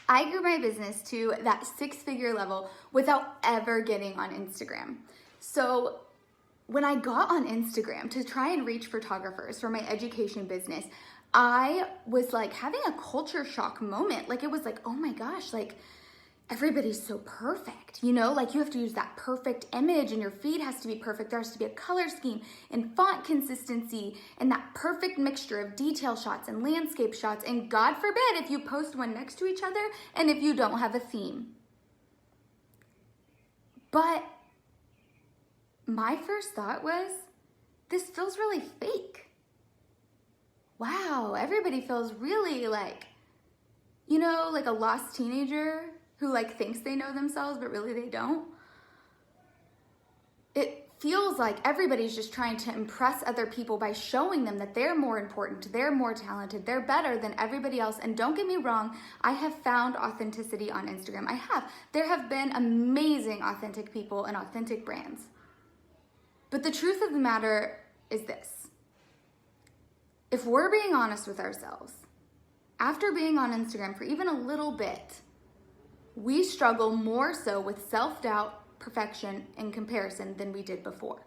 I grew my business to that 6-figure level without ever getting on Instagram. So when I got on Instagram to try and reach photographers for my education business, I was like having a culture shock moment. Like it was like, oh my gosh, like everybody's so perfect, you know, like you have to use that perfect image and your feed has to be perfect. There has to be a color scheme and font consistency and that perfect mixture of detail shots and landscape shots. And God forbid if you post one next to each other and if you don't have a theme. But my first thought was, this feels really fake. Wow, everybody feels really like, you know, like a lost teenager who like thinks they know themselves, but really they don't. It feels like everybody's just trying to impress other people by showing them that they're more important, they're more talented, they're better than everybody else. And don't get me wrong, I have found authenticity on Instagram. I have. There have been amazing authentic people and authentic brands. But the truth of the matter is this. If we're being honest with ourselves, after being on Instagram for even a little bit, we struggle more so with self-doubt, perfection, and comparison than we did before.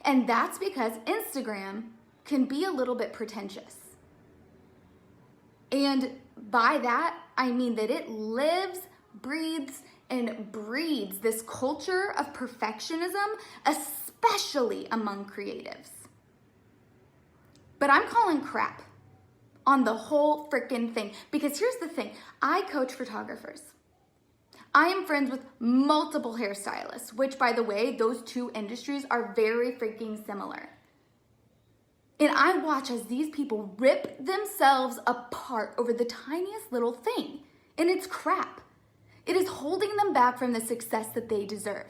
And that's because Instagram can be a little bit pretentious. And by that, I mean that it lives, breathes, and breeds this culture of perfectionism, especially among creatives. But I'm calling crap on the whole freaking thing. Because here's the thing, I coach photographers. I am friends with multiple hairstylists, which by the way, those two industries are very freaking similar. And I watch as these people rip themselves apart over the tiniest little thing. And it's crap. It is holding them back from the success that they deserve.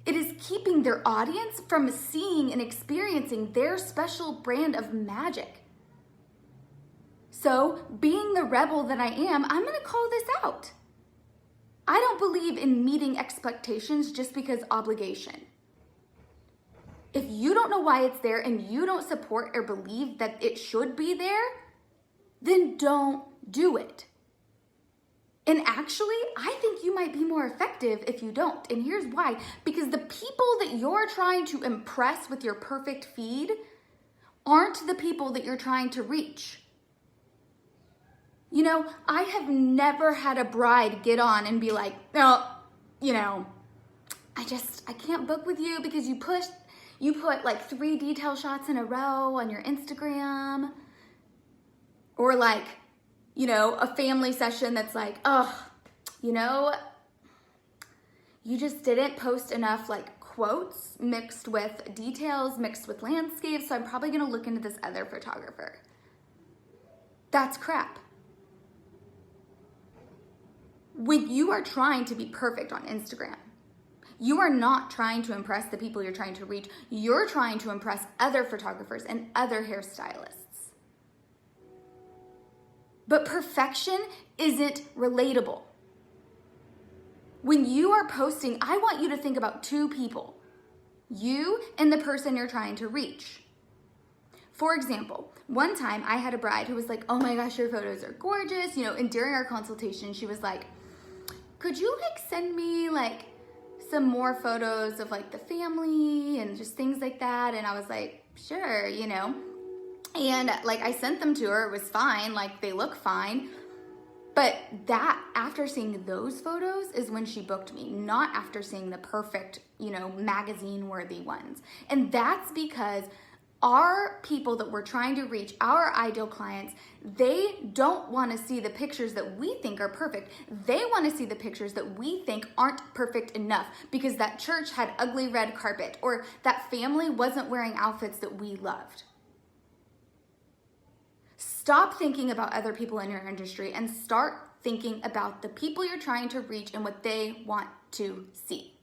It is keeping their audience from seeing and experiencing their special brand of magic. So, being the rebel that I am, I'm going to call this out. I don't believe in meeting expectations just because obligation. If you don't know why it's there and you don't support or believe that it should be there, then don't do it. And actually, I think you might be more effective if you don't. And here's why. Because the people that you're trying to impress with your perfect feed aren't the people that you're trying to reach. You know, I have never had a bride get on and be like, oh, you know, I can't book with you because you put like 3 detail shots in a row on your Instagram. Or like, you know, a family session that's like, oh, you know, you just didn't post enough like quotes mixed with details, mixed with landscapes, so I'm probably gonna look into this other photographer. That's crap. When you are trying to be perfect on Instagram, you are not trying to impress the people you're trying to reach. You're trying to impress other photographers and other hairstylists. But perfection isn't relatable. When you are posting, I want you to think about 2 people, you and the person you're trying to reach. For example, one time I had a bride who was like, oh my gosh, your photos are gorgeous. You know, and during our consultation, she was like, could you like send me like some more photos of like the family and just things like that? And I was like, sure, you know. And like I sent them to her, it was fine, like they look fine. But that, after seeing those photos is when she booked me, not after seeing the perfect, you know, magazine-worthy ones. And that's because our people that we're trying to reach, our ideal clients, they don't want to see the pictures that we think are perfect. They want to see the pictures that we think aren't perfect enough because that church had ugly red carpet or that family wasn't wearing outfits that we loved. Stop thinking about other people in your industry and start thinking about the people you're trying to reach and what they want to see.